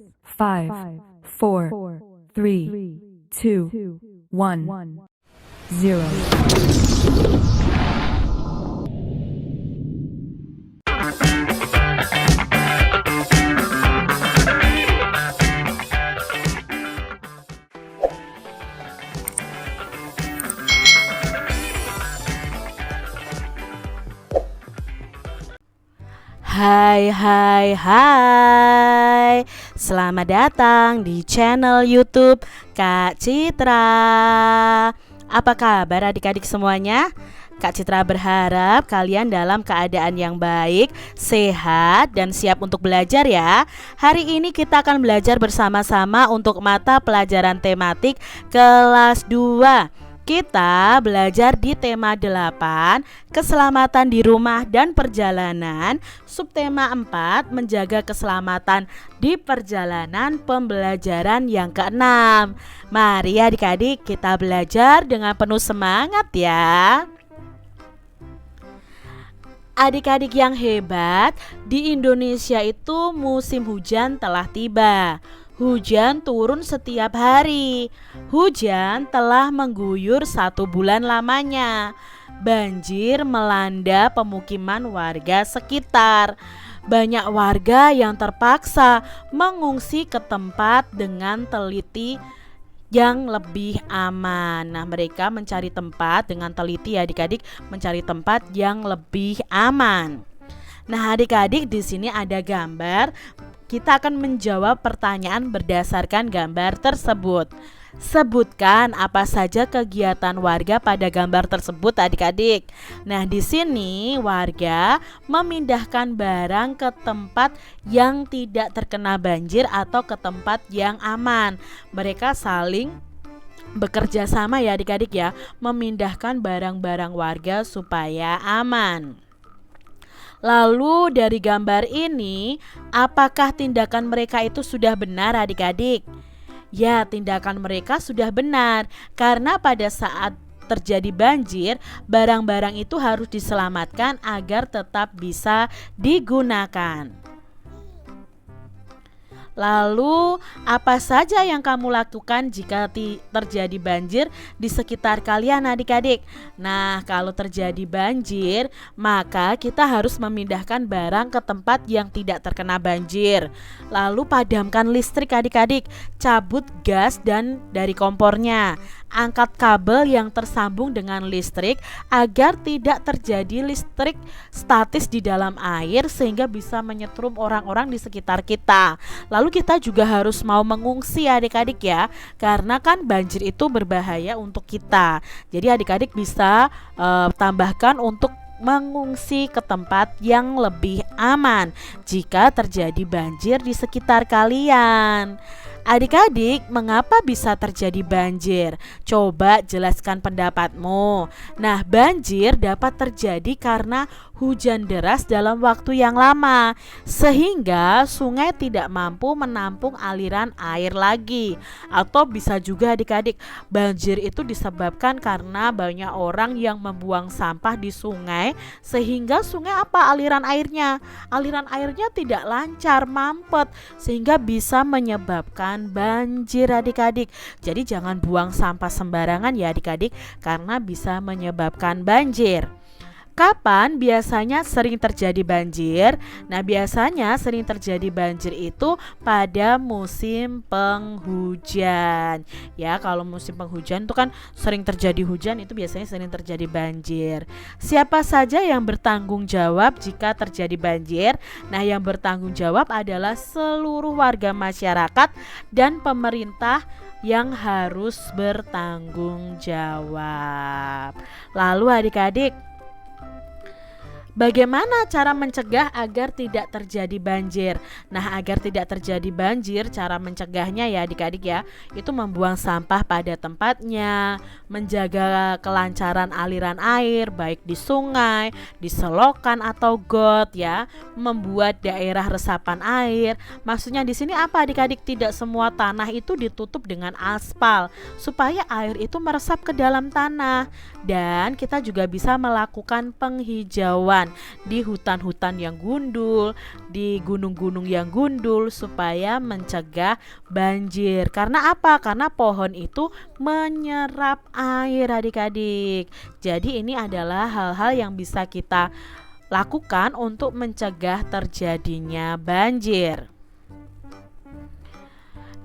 5, 4, 3, 2, 1, 0. Hai, selamat datang di channel YouTube Kak Citra. Apa kabar adik-adik semuanya? Kak Citra berharap kalian dalam keadaan yang baik, sehat, dan siap untuk belajar ya. Hari ini kita akan belajar bersama-sama untuk mata pelajaran tematik kelas 2. Kita belajar di tema 8, keselamatan di rumah dan perjalanan. Subtema 4, menjaga keselamatan di perjalanan pembelajaran yang ke-6. Mari adik-adik kita belajar dengan penuh semangat ya. Adik-adik yang hebat, di Indonesia itu musim hujan telah tiba. Hujan turun setiap hari. Hujan telah mengguyur 1 bulan lamanya. Banjir melanda pemukiman warga sekitar. Banyak warga yang terpaksa mengungsi ke tempat dengan teliti yang lebih aman. Nah, mereka mencari tempat dengan teliti ya adik-adik, mencari tempat yang lebih aman. Nah, adik-adik di sini ada gambar. Kita akan menjawab pertanyaan berdasarkan gambar tersebut. Sebutkan apa saja kegiatan warga pada gambar tersebut adik-adik. Nah, di sini warga memindahkan barang ke tempat yang tidak terkena banjir atau ke tempat yang aman. Mereka saling bekerja sama ya adik-adik ya, memindahkan barang-barang warga supaya aman. Lalu dari gambar ini, apakah tindakan mereka itu sudah benar adik-adik? Ya, tindakan mereka sudah benar, karena pada saat terjadi banjir, barang-barang itu harus diselamatkan agar tetap bisa digunakan. Lalu, apa saja yang kamu lakukan jika terjadi banjir di sekitar kalian adik-adik? Nah, kalau terjadi banjir, maka kita harus memindahkan barang ke tempat yang tidak terkena banjir. Lalu padamkan listrik adik-adik, cabut gas dan dari kompornya. Angkat kabel yang tersambung dengan listrik agar tidak terjadi listrik statis di dalam air sehingga bisa menyetrum orang-orang di sekitar kita. Lalu kita juga harus mau mengungsi adik-adik ya, karena kan banjir itu berbahaya untuk kita. Jadi adik-adik bisa tambahkan untuk mengungsi ke tempat yang lebih aman jika terjadi banjir di sekitar kalian. Adik-adik, mengapa bisa terjadi banjir? Coba jelaskan pendapatmu. Nah, banjir dapat terjadi karena hujan deras dalam waktu yang lama, sehingga sungai tidak mampu menampung aliran air lagi. Atau bisa juga adik-adik, banjir itu disebabkan karena banyak orang yang membuang sampah di sungai, sehingga sungai aliran airnya tidak lancar, mampet, sehingga bisa menyebabkan banjir adik-adik. Jadi jangan buang sampah sembarangan ya adik-adik, karena bisa menyebabkan banjir. Kapan biasanya sering terjadi banjir? Nah, biasanya sering terjadi banjir itu pada musim penghujan. Ya, kalau musim penghujan itu kan sering terjadi hujan, itu biasanya sering terjadi banjir. Siapa saja yang bertanggung jawab jika terjadi banjir? Nah, yang bertanggung jawab adalah seluruh warga masyarakat dan pemerintah yang harus bertanggung jawab. Lalu adik-adik, bagaimana cara mencegah agar tidak terjadi banjir? Nah, agar tidak terjadi banjir, cara mencegahnya ya adik-adik ya, itu membuang sampah pada tempatnya, menjaga kelancaran aliran air baik di sungai, di selokan atau got ya, membuat daerah resapan air. Maksudnya di sini apa adik-adik? Tidak semua tanah itu ditutup dengan aspal supaya air itu meresap ke dalam tanah. Dan kita juga bisa melakukan penghijauan. hutan, di hutan-hutan yang gundul, di gunung-gunung yang gundul, supaya mencegah banjir. Karena apa? Karena pohon itu menyerap air, adik-adik. Jadi ini adalah hal-hal yang bisa kita lakukan untuk mencegah terjadinya banjir.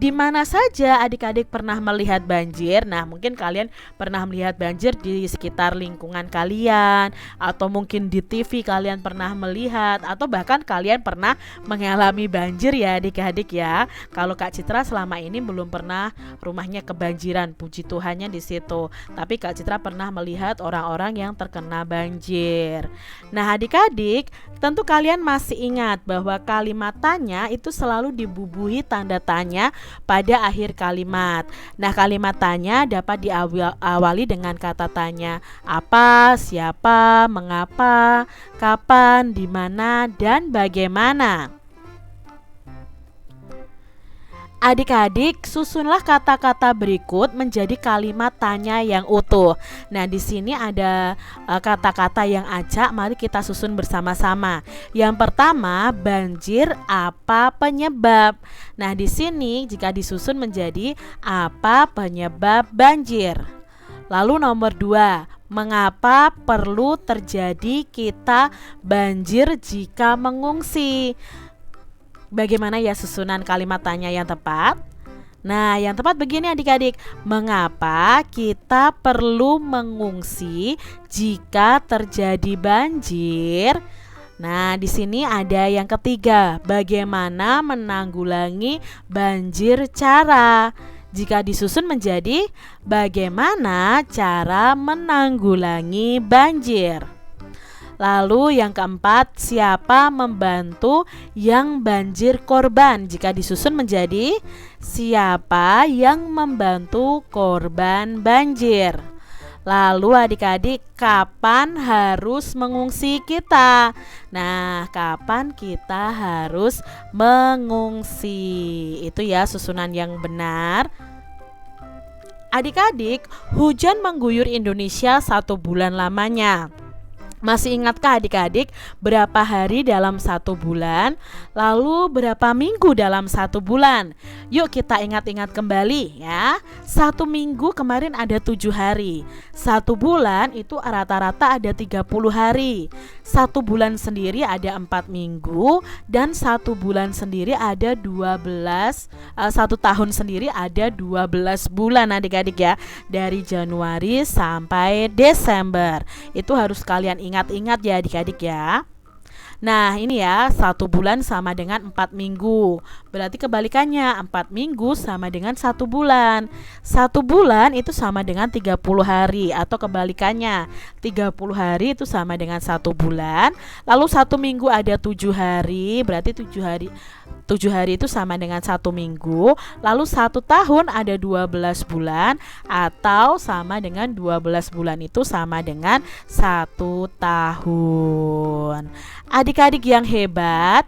Di mana saja adik-adik pernah melihat banjir? Nah, mungkin kalian pernah melihat banjir di sekitar lingkungan kalian, atau mungkin di TV kalian pernah melihat, atau bahkan kalian pernah mengalami banjir ya adik-adik ya. Kalau Kak Citra selama ini belum pernah rumahnya kebanjiran, puji Tuhannya di situ. Tapi Kak Citra pernah melihat orang-orang yang terkena banjir. Nah, adik-adik, tentu kalian masih ingat bahwa kalimat tanya itu selalu dibubuhi tanda tanya pada akhir kalimat. Nah, kalimat tanya dapat diawali dengan kata tanya: apa, siapa, mengapa, kapan, di mana, dan bagaimana. Adik-adik, susunlah kata-kata berikut menjadi kalimat tanya yang utuh. Nah, di sini ada kata-kata yang acak, mari kita susun bersama-sama. Yang pertama, banjir apa penyebab? Nah, di sini jika disusun menjadi apa penyebab banjir. Lalu nomor 2, mengapa perlu terjadi kita banjir jika mengungsi? Bagaimana ya susunan kalimat tanya yang tepat? Nah, yang tepat begini adik-adik. Mengapa kita perlu mengungsi jika terjadi banjir? Nah, di sini ada yang ketiga. Bagaimana menanggulangi banjir cara? Jika disusun menjadi bagaimana cara menanggulangi banjir? Lalu yang keempat, siapa membantu yang banjir korban? Jika disusun menjadi siapa yang membantu korban banjir? Lalu adik-adik, kapan harus mengungsi kita? Nah, kapan kita harus mengungsi? Itu ya susunan yang benar. Adik-adik, hujan mengguyur Indonesia 1 bulan lamanya. Masih ingatkah adik-adik berapa hari dalam 1 bulan? Lalu berapa minggu dalam 1 bulan? Yuk kita ingat-ingat kembali ya. 1 minggu kemarin ada 7 hari. 1 bulan itu rata-rata ada 30 hari. 1 bulan sendiri ada 4 minggu. Dan 1 bulan sendiri ada 12. 1 tahun sendiri ada 12 bulan adik-adik ya. Dari Januari sampai Desember. Itu harus kalian ingat-ingat ya adik-adik ya. Nah, ini ya, 1 bulan sama dengan 4 minggu. Berarti kebalikannya, 4 minggu sama dengan 1 bulan. 1 bulan itu sama dengan 30 hari. Atau kebalikannya, 30 hari itu sama dengan 1 bulan. Lalu 1 minggu ada 7 hari. Berarti 7 hari itu sama dengan 1 minggu. Lalu 1 tahun ada 12 bulan. Atau sama dengan 12 bulan itu sama dengan 1 tahun. Adik-adik yang hebat,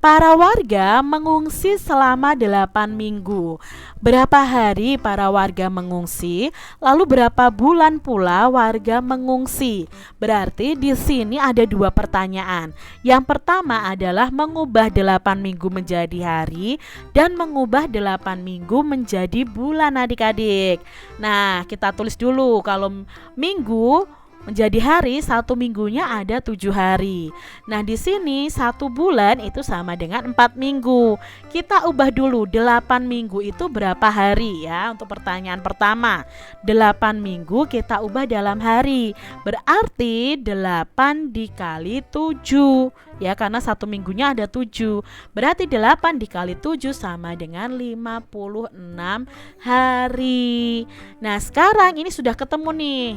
para warga mengungsi selama 8 minggu. Berapa hari para warga mengungsi? Lalu berapa bulan pula warga mengungsi? Berarti di sini ada 2 pertanyaan. Yang pertama adalah mengubah 8 minggu menjadi hari dan mengubah 8 minggu menjadi bulan adik-adik. Nah, kita tulis dulu. Kalau minggu menjadi hari, 1 minggunya ada 7 hari. Nah, di sini 1 bulan itu sama dengan 4 minggu. Kita ubah dulu 8 minggu itu berapa hari ya. Untuk pertanyaan pertama, 8 minggu kita ubah dalam hari. Berarti 8 dikali 7 ya, karena 1 minggunya ada 7. Berarti 8 dikali 7 sama dengan 56 hari. Nah, sekarang ini sudah ketemu nih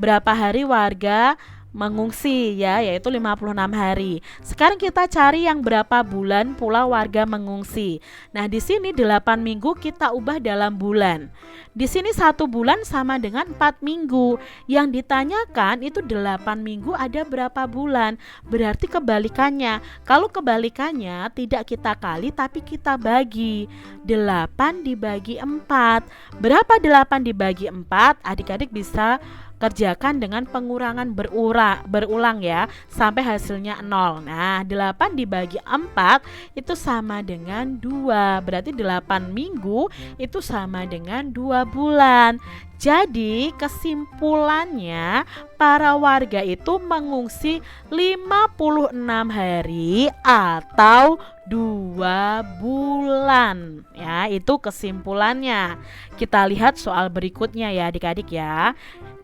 berapa hari warga mengungsi ya, yaitu 56 hari. Sekarang kita cari yang berapa bulan pula warga mengungsi. Nah, di sini 8 minggu kita ubah dalam bulan. Di sini 1 bulan sama dengan 4 minggu. Yang ditanyakan itu 8 minggu ada berapa bulan. Berarti kebalikannya. Kalau kebalikannya tidak kita kali tapi kita bagi. 8 dibagi 4. Berapa 8 dibagi 4? Adik-adik bisa kerjakan dengan pengurangan berulang ya, sampai hasilnya 0. Nah, 8 dibagi 4 itu sama dengan 2. Berarti 8 minggu itu sama dengan 2 bulan. Jadi kesimpulannya, para warga itu mengungsi 56 hari atau 2 bulan. Ya, itu kesimpulannya. Kita lihat soal berikutnya ya adik-adik ya.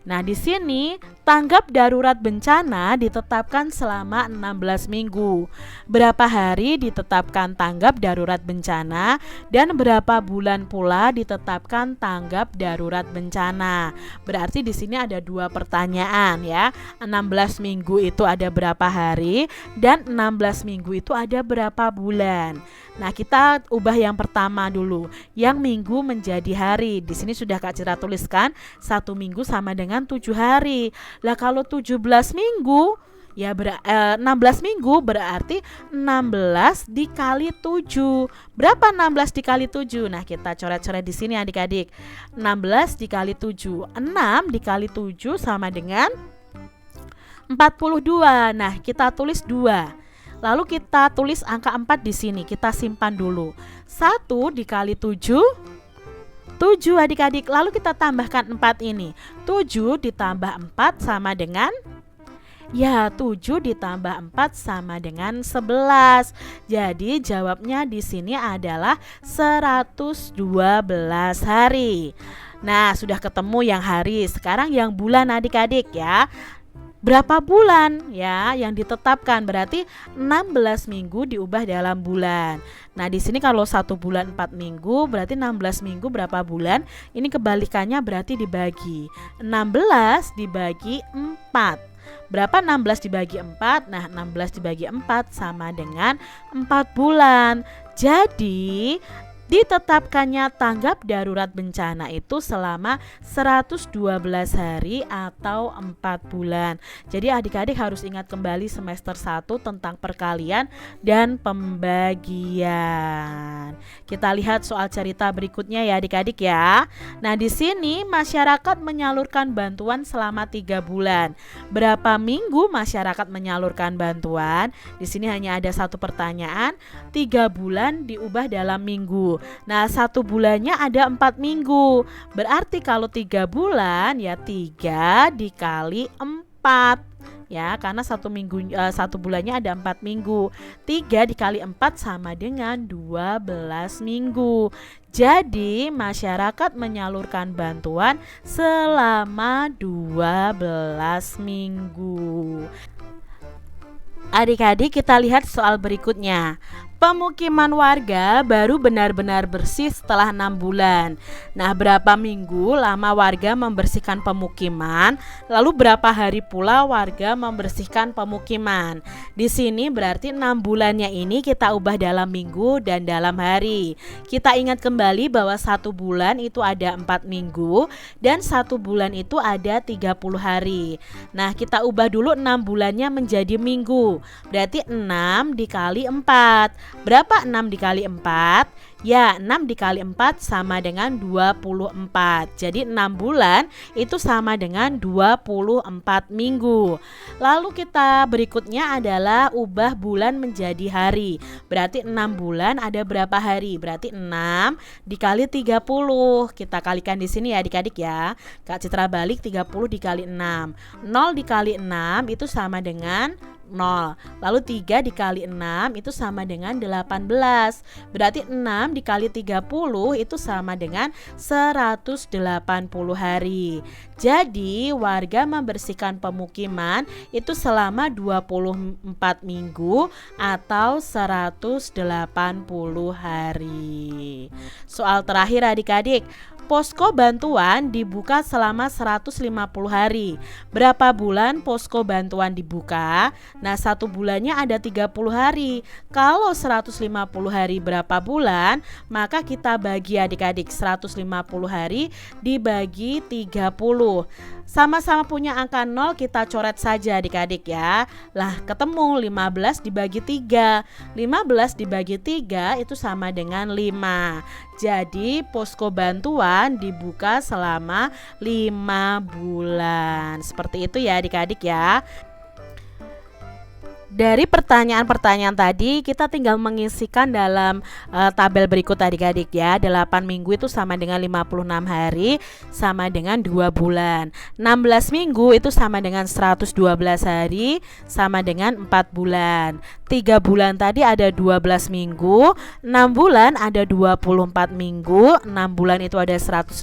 Nah, di sini tanggap darurat bencana ditetapkan selama 16 minggu. Berapa hari ditetapkan tanggap darurat bencana dan berapa bulan pula ditetapkan tanggap darurat bencana. Berarti di sini ada 2 pertanyaan ya. 16 minggu itu ada berapa hari dan 16 minggu itu ada berapa bulan. Nah, kita ubah yang pertama dulu, yang minggu menjadi hari. Di sini sudah Kak Citra tuliskan 1 minggu sama dengan 7 hari. Lah kalau 17 minggu ya 16 minggu berarti 16 dikali 7. Berapa 16 dikali 7? Nah, kita coret-coret di sini adik-adik. 16 dikali 7. 6 dikali 7 sama dengan 42. Nah, kita tulis 2. Lalu kita tulis angka 4 di sini. Kita simpan dulu. 1 dikali 7, 7 adik-adik. Lalu kita tambahkan 4 ini. 7 ditambah 4 sama dengan, ya, 7 ditambah 4 sama dengan 11. Jadi jawabnya di sini adalah 112 hari. Nah, sudah ketemu yang hari. Sekarang yang bulan adik-adik ya. Berapa bulan ya yang ditetapkan? Berarti 16 minggu diubah dalam bulan. Nah, di sini kalau 1 bulan 4 minggu berarti 16 minggu berapa bulan? Ini kebalikannya berarti dibagi. 16 dibagi 4. Berapa 16 dibagi 4? Nah, 16 dibagi 4 sama dengan 4 bulan. Jadi ditetapkannya tanggap darurat bencana itu selama 112 hari atau 4 bulan. Jadi adik-adik harus ingat kembali semester 1 tentang perkalian dan pembagian. Kita lihat soal cerita berikutnya ya adik-adik ya. Nah, di sini masyarakat menyalurkan bantuan selama 3 bulan. Berapa minggu masyarakat menyalurkan bantuan? Di sini hanya ada 1 pertanyaan. 3 bulan diubah dalam minggu. Nah, 1 bulannya ada 4 minggu. Berarti kalau 3 bulan ya 3 dikali 4. Ya, karena 1 bulannya ada 4 minggu. 3 dikali 4 sama dengan 12 minggu. Jadi masyarakat menyalurkan bantuan selama 12 minggu. Adik-adik, kita lihat soal berikutnya. Pemukiman warga baru benar-benar bersih setelah 6 bulan. Nah, berapa minggu lama warga membersihkan pemukiman? Lalu berapa hari pula warga membersihkan pemukiman? Di sini berarti 6 bulannya ini kita ubah dalam minggu dan dalam hari. Kita ingat kembali bahwa 1 bulan itu ada 4 minggu dan 1 bulan itu ada 30 hari. Nah, kita ubah dulu 6 bulannya menjadi minggu. Berarti 6 dikali 4. Berapa 6 dikali 4? Ya, 6 dikali 4 sama dengan 24. Jadi 6 bulan itu sama dengan 24 minggu. Lalu kita berikutnya adalah ubah bulan menjadi hari. Berarti 6 bulan ada berapa hari? Berarti 6 dikali 30. Kita kalikan di sini ya adik-adik ya. Kak Citra balik 30 dikali 6. 0 dikali 6 itu sama dengan 0. Lalu 3 dikali 6 itu sama dengan 18. Berarti 6 dikali 30 itu sama dengan 180 hari. Jadi warga membersihkan pemukiman itu selama 24 minggu atau 180 hari. Soal terakhir adik-adik. Posko bantuan dibuka selama 150 hari. Berapa bulan posko bantuan dibuka? Nah, 1 bulannya ada 30 hari. Kalau 150 hari berapa bulan? Maka kita bagi adik-adik 150 hari dibagi 30. Sama-sama punya angka 0, kita coret saja adik-adik ya. Lah, ketemu 15 dibagi 3. 15 dibagi 3 itu sama dengan 5. Jadi posko bantuan dibuka selama 5 bulan. Seperti itu ya adik-adik ya. Dari pertanyaan-pertanyaan tadi kita tinggal mengisikan dalam tabel berikut adik-adik ya. 8 minggu itu sama dengan 56 hari, sama dengan 2 bulan. 16 minggu itu sama dengan 112 hari, sama dengan 4 bulan. 3 bulan tadi ada 12 minggu, 6 bulan ada 24 minggu, 6 bulan itu ada 180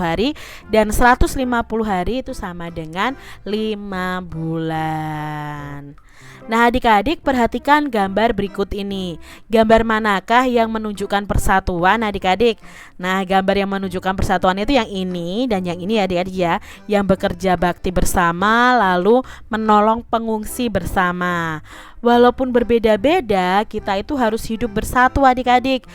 hari, dan 150 hari itu sama dengan 5 bulan. Nah adik-adik perhatikan gambar berikut ini. Gambar manakah yang menunjukkan persatuan adik-adik? Nah gambar yang menunjukkan persatuan itu yang ini dan yang ini adik-adik ya. Yang bekerja bakti bersama lalu menolong pengungsi bersama. Walaupun berbeda-beda, kita itu harus hidup bersatu adik-adik.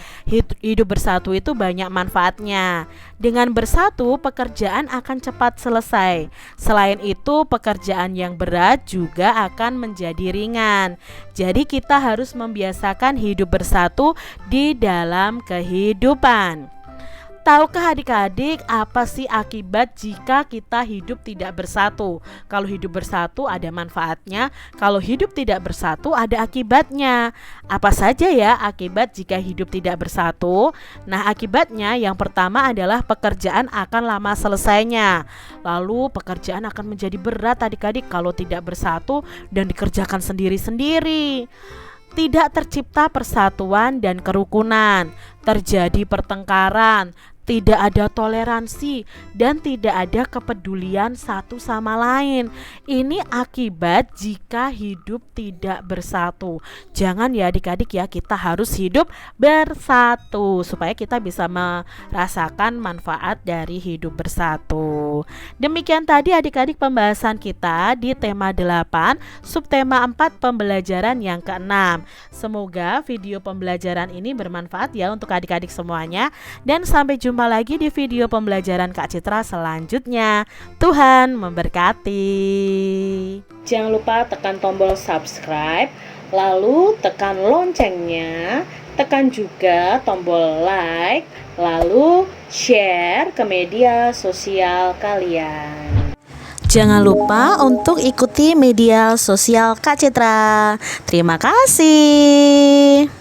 Hidup bersatu itu banyak manfaatnya. Dengan bersatu, pekerjaan akan cepat selesai. Selain itu, pekerjaan yang berat juga akan menjadi ringan. Jadi kita harus membiasakan hidup bersatu di dalam kehidupan. Tahukah adik-adik apa sih akibat jika kita hidup tidak bersatu? Kalau hidup bersatu ada manfaatnya, kalau hidup tidak bersatu ada akibatnya. Apa saja ya akibat jika hidup tidak bersatu? Nah akibatnya yang pertama adalah pekerjaan akan lama selesainya. Lalu pekerjaan akan menjadi berat adik-adik kalau tidak bersatu dan dikerjakan sendiri-sendiri. Tidak tercipta persatuan dan kerukunan, terjadi pertengkaran, tidak ada toleransi, dan tidak ada kepedulian satu sama lain. Ini akibat jika hidup tidak bersatu. Jangan ya adik-adik ya, kita harus hidup bersatu supaya kita bisa merasakan manfaat dari hidup bersatu. Demikian tadi adik-adik pembahasan kita di tema 8, subtema 4 pembelajaran yang ke-6. Semoga video pembelajaran ini bermanfaat ya untuk adik-adik semuanya, dan sampai jumpa lagi di video pembelajaran Kak Citra selanjutnya. Tuhan memberkati. Jangan lupa tekan tombol subscribe, lalu tekan loncengnya, tekan juga tombol like, lalu share ke media sosial kalian. Jangan lupa untuk ikuti media sosial Kak Citra. Terima kasih.